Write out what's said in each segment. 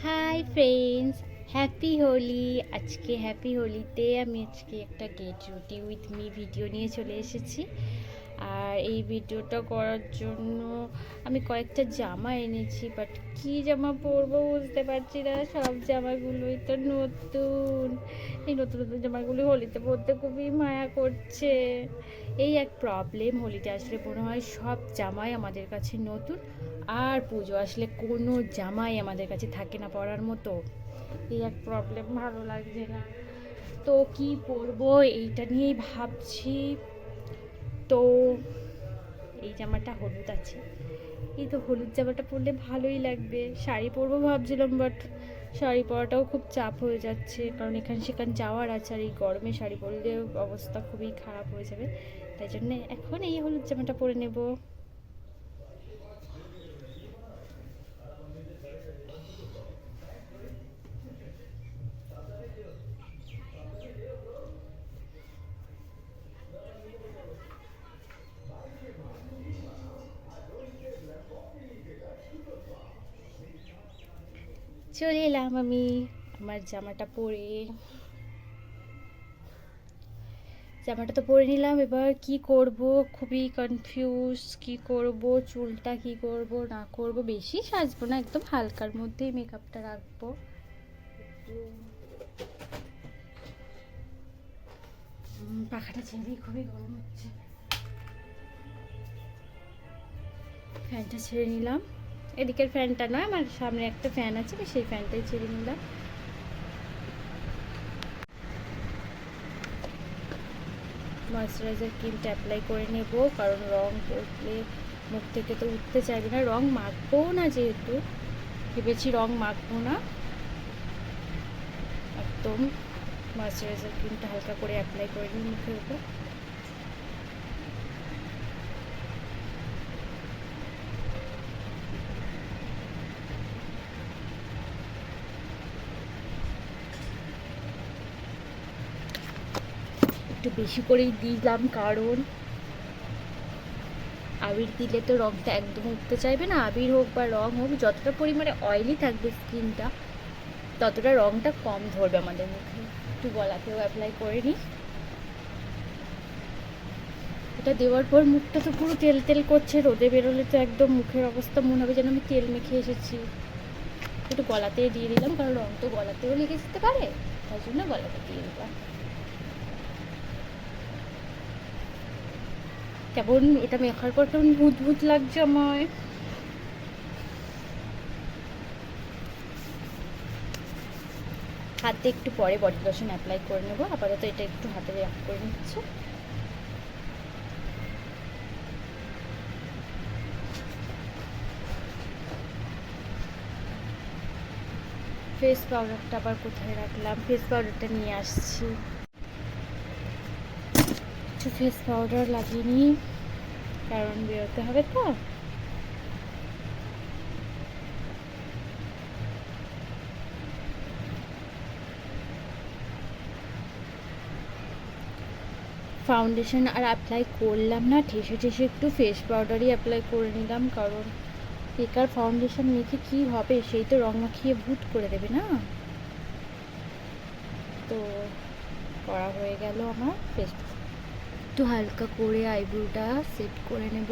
Hi friends, happy Holi. আজকে happy হোলিতে আমি আজকে একটা get ready with me video নিয়ে চলে এসেছি। আর এই ভিডিওটা করার জন্য আমি কয়েকটা জামা এনেছি, বাট কি জামা পরবো বুঝতে পারছি না। সব জামাগুলোই তো নতুন। এই নতুন নতুন জামাগুলো হোলিতে পরতে খুবই মায়া করছে। এই এক প্রবলেম, হোলিতে আসলে মনে হয় সব জামাই আমাদের কাছে নতুন, আর পুজো আসলে কোনো জামাই আমাদের কাছে থাকে না পরার মতো। এই এক প্রবলেম, ভালো লাগছে না। তো কি পরবো এইটা নিয়েই ভাবছি। তো এই জামাটা হলুদ আছে, এই তো হলুদ জামাটা পরলে ভালোই লাগবে। শাড়ি পরবো ভাবছিলাম, বাট শাড়ি পরাটাও খুব চাপ হয়ে যাচ্ছে, কারণ এখানে সেখানে যাওয়ার আছে, আর এই গরমে শাড়ি পরলে অবস্থা খুবই খারাপ হয়ে যাবে। তাই জন্য এখন এই হলুদ জামাটা পরে নেব। চলে এলাম আমি আমার জামাটা পরে। জামাটা তো পরে নিলাম, এবার কি করব খুবই কনফিউজ। কি করব, চুলটা কি করব না করব, বেশি সাজবো না, একদম হালকার মধ্যেই মেকআপটা রাখবো। পাখাটা ছেড়েই খুবই গরম হচ্ছে। ফ্যানটা ছেড়ে নিলাম, এদিকের ফ্যানটা নয়, আমার সামনে একটা ফ্যান আছে, সেই ফ্যানটাই ছেড়ে নিলাম। ময়শ্চারাইজার ক্রিমটা অ্যাপ্লাই করে নেব, কারণ রং করলে মুখ থেকে তো উঠতে চাইবে না। রং মাখবো না, যেহেতু ভেবেছি রং মাখবো না, একদম ময়শ্চারাইজার ক্রিমটা হালকা করে অ্যাপ্লাই করে নিই মুখের উপর। একটু বেশি করেই দিলাম, কারণ আবির দিলে তো রংটা একদম উঠতে চাইবে না। আবির হোক বা রং হোক, যতটা পরিমাণে অয়েলি থাকবে স্কিনটা, ততটা রংটা কম ধরবে আমাদের মুখে। একটু গলাতেও অ্যাপ্লাই করে নিই। এটা দেওয়ার পর মুখটা তো পুরো তেল তেল করছে, রোদে বেরোলে তো একদম মুখের অবস্থা মনে হবে যেন আমি তেল মেখে এসেছি। একটু গলাতেই দিয়ে দিলাম, কারণ রং তো গলাতেও লেগে যেতে পারে, তাই জন্য গলাতে দিয়ে দিলাম। কেমন এটা মেখার পর কেমন ভূত ভূত লাগছে আমার। হাতে একটু পরে বডি লোশন অ্যাপ্লাই করে নেবো, আপাতত এটা একটু হাতে অ্যাপ করে নিচ্ছে। ফেস পাউডারটা আবার কোথায় রাখলাম, ফেস পাউডারটা নিয়ে আসছি। একটু ফেস পাউডার লাগিয়ে নিই, কারণ বেরোতে হবে তো। ফাউন্ডেশন আর অ্যাপ্লাই করলাম না, ঠেসে ঠেসে একটু ফেস পাউডারই অ্যাপ্লাই করে নিলাম, কারণ বেকার ফাউন্ডেশন মেখে কী হবে, সেই তো রং মাখিয়ে ভূত করে দেবে না। তো করা হয়ে গেল আমার ফেস। একটু হালকা করে আইব্রোটা সেট করে নেব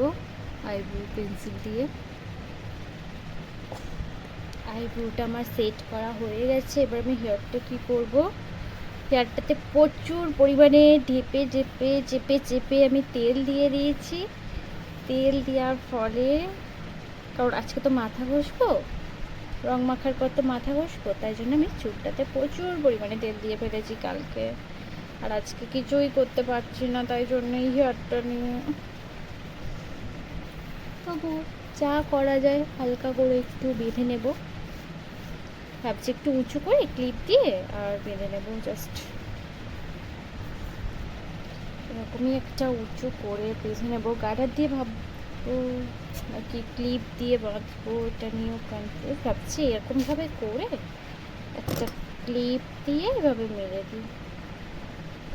আইব্রো পেন্সিল দিয়ে। আইব্রোটা আমার সেট করা হয়ে গেছে। এবার আমি হেয়ারটা কী করব, হেয়ারটাতে প্রচুর পরিমাণে ঢেপে চেপে চেপে চেপে আমি তেল দিয়ে দিয়েছি। তেল দেওয়ার ফলে, কারণ আজকে তো মাথা ঘষবো, রং মাখার পর তো মাথা ঘষবো, তাই জন্য আমি চুলটাতে প্রচুর পরিমাণে তেল দিয়ে ফেলেছি কালকে। আর আজকে কিছুই করতে পারছি না, তাই জন্যই হেয়ারটা নিয়ে তবু যা করা যায় হালকা করে একটু বেঁধে নেব। ভাবছি একটু উঁচু করে ক্লিপ দিয়ে আর বেঁধে নেব, জাস্ট এরকমই একটা উঁচু করে বেঁধে নেব। গার্ডার দিয়ে ভাববো নাকি ক্লিপ দিয়ে বাঁধবো, এটা নিয়েও কনফিউজ। ভাবছি এরকমভাবে করে একটা ক্লিপ দিয়ে এভাবে মেরে দিই,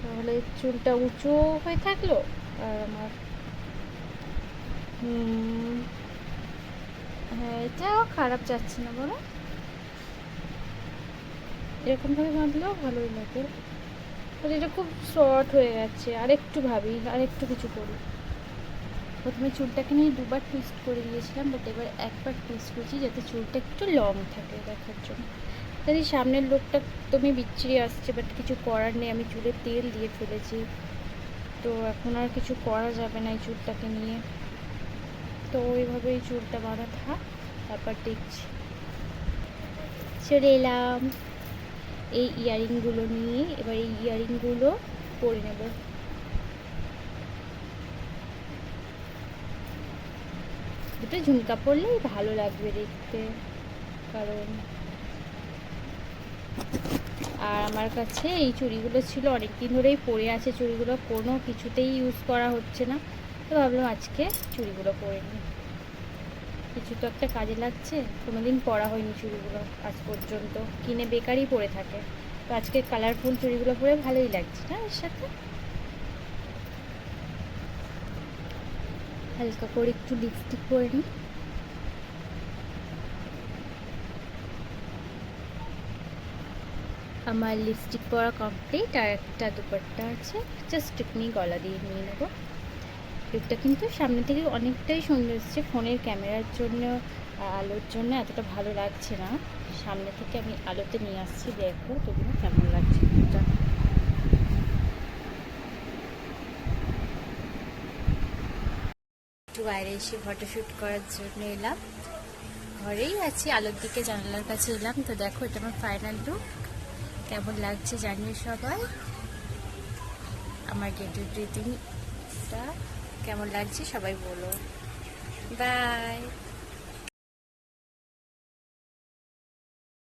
তাহলে চুলটা উঁচু হয়ে থাকলো। আর আমার হ্যাঁ, এটাও খারাপ যাচ্ছে না বলো। এরকমভাবে বাঁধলেও ভালোই লাগে। আর এটা খুব শর্ট হয়ে গেছে, আর একটু ভাবি, আর একটু কিছু করি। প্রথমে চুলটাকে নিয়ে দুবার টুইস্ট করে দিয়েছিলাম, বাট এবার একবার টুইস্ট করেছি যাতে চুলটা একটু লং থাকে দেখার জন্য। তাই সামনের লোকটা একদমই বিচ্ছিরি আসছে, বাট কিছু করার নেই, আমি চুলে তেল দিয়ে ফেলেছি, তো এখন আর কিছু করা যাবে না এই চুলটাকে নিয়ে। তো ওইভাবেই চুলটা বাঁধা থাক, তারপর দেখছি। চলে এলাম এই ইয়ারিংগুলো নিয়ে, এবার এই ইয়ারিংগুলো পরে নেব। দুটো ঝুমকা পরলেই ভালো লাগবে দেখতে, কারণ আর আমার কাছে এই চুড়িগুলো ছিল অনেক দিন ধরেই পরে আছে, চুড়িগুলো কোনো কিছুতেই ইউজ করা হচ্ছে না, তো ভাবলাম আজকে চুড়িগুলো পরে নিই, কিছু তো একটা কাজে লাগছে। কোনোদিন পরা হয়নি চুড়িগুলো আজ পর্যন্ত, কিনে বেকারই পরে থাকে, তো আজকে কালারফুল চুড়িগুলো পরে ভালোই লাগছে না এর সাথে। হালকা করে একটু লিপস্টিক পরে নিই। আমার লিপস্টিক পরা কমপ্লিট, আর একটা দুপাট্টা আছে, জাস্ট টিকনি গলা দিয়ে নিয়ে নেবো। লুকটা কিন্তু সামনে থেকে অনেকটাই সুন্দর এসছে, ফোনের ক্যামেরার জন্য আলোর জন্য এতটা ভালো লাগছে না, সামনে থেকে আমি আলোতে নিয়ে আসছি, দেখো তবুও কেমন লাগছে লুকটা। একটু বাইরে এসে ফটোশ্যুট করার জন্য এলাম, ঘরেই আছি, আলোর দিকে জানালার কাছে এলাম। তো দেখো এটা আমার ফাইনাল লুক, কেমন লাগছে জানিয়ে সবাই। আমার গেট ব্রিথিংটা কেমন লাগছে সবাই বলো। বাই।